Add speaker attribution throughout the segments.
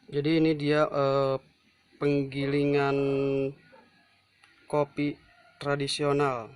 Speaker 1: Jadi ini dia penggilingan kopi tradisional.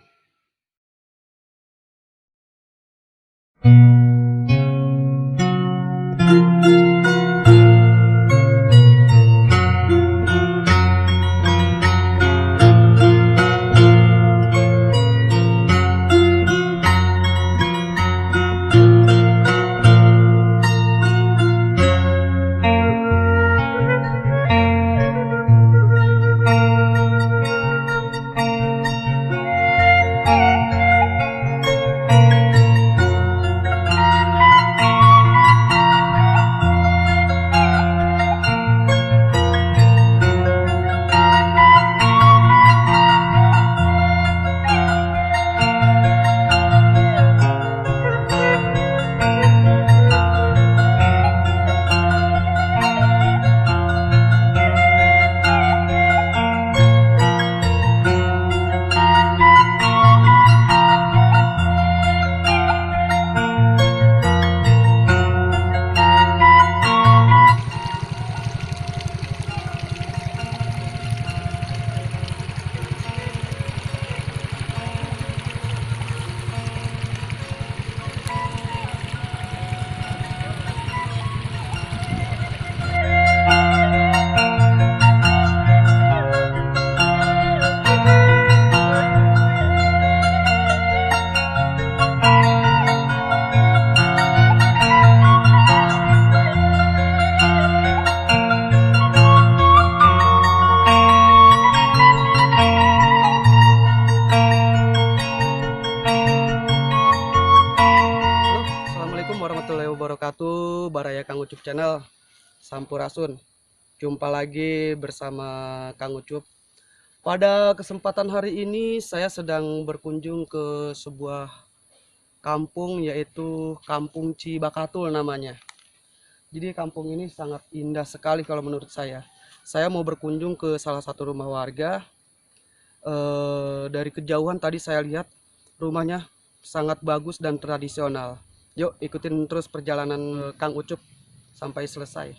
Speaker 1: Halo, Assalamualaikum warahmatullahi wabarakatuh. Baraya Kang Ucup Channel, Sampurasun. Jumpa lagi bersama Kang Ucup. Pada kesempatan hari ini saya sedang berkunjung ke sebuah kampung, yaitu Kampung Cibakatul namanya. Jadi kampung ini sangat indah sekali kalau menurut saya. Saya mau berkunjung ke salah satu rumah warga. Dari kejauhan tadi saya lihat rumahnya sangat bagus dan tradisional. Yuk ikutin terus perjalanan Kang Ucup sampai selesai.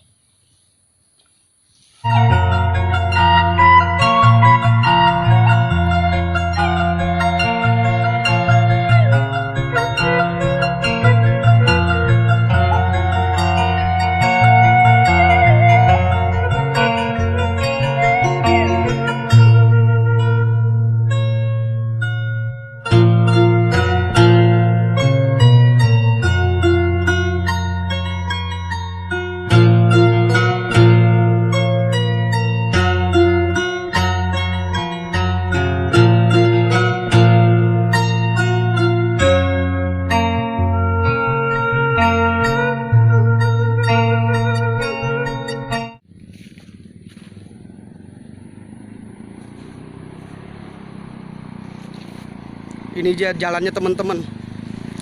Speaker 1: Ini dia jalannya teman-teman.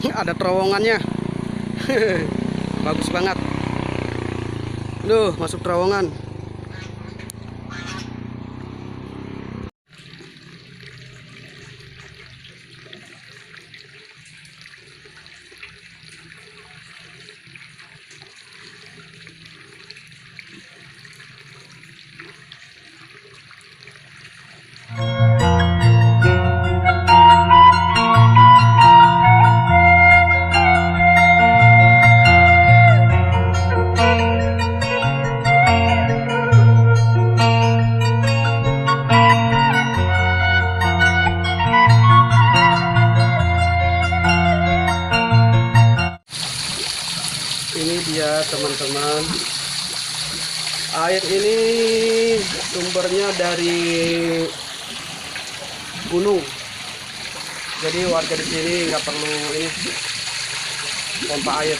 Speaker 1: Ada terowongannya. Bagus banget. Duh, masuk terowongan. Ini dia teman-teman. Air ini sumbernya dari gunung. Jadi warga di sini nggak perlu ini pompa air.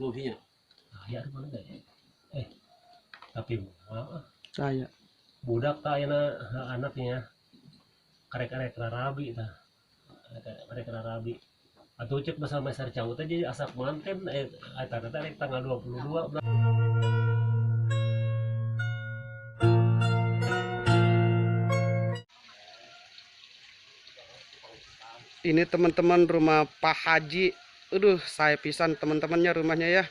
Speaker 2: fungsinya.
Speaker 3: Ya mana enggak ya? Tapi
Speaker 1: Saya.
Speaker 3: budak tak yana anaknya karek-karek rabi tah. Karek rabi. Atau cek bahasa Mesir Caut aja asak manten tanda tanggal 22.
Speaker 1: Ini teman-teman rumah Pak Haji. Aduh, saya pisan teman-temannya rumahnya ya.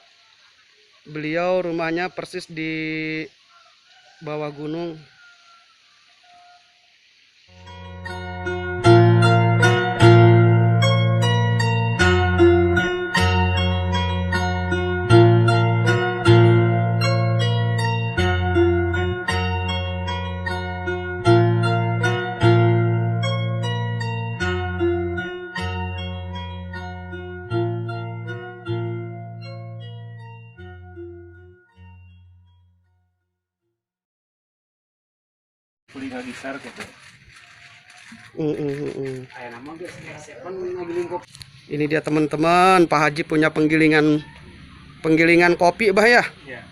Speaker 1: Beliau rumahnya persis di bawah gunung.
Speaker 2: Kuliah besar gitu.
Speaker 1: Ini dia teman-teman, Pak Haji punya penggilingan kopi bah ya.
Speaker 2: Iya.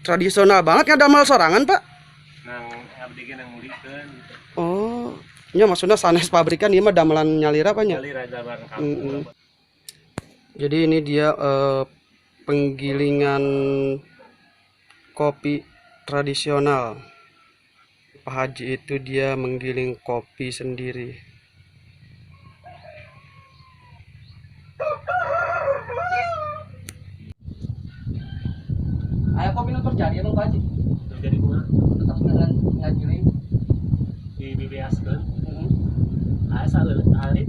Speaker 1: Tradisional banget nggak damal sorangan Pak.
Speaker 2: Nang abdi ge nang ngulikeun gitu.
Speaker 1: Oh, nya maksudnya sanes pabrikan ini mah damelan nyalira apa nya?
Speaker 2: Nyalira dalam kampung.
Speaker 1: Jadi ini dia penggilingan kopi tradisional. Pak Haji itu dia menggiling kopi sendiri. Ayo kopi nu terjadi emang Pak Haji?
Speaker 2: Terjadi kumaha?
Speaker 1: Tetap ngagiling
Speaker 2: Di BBS kan. Asa alit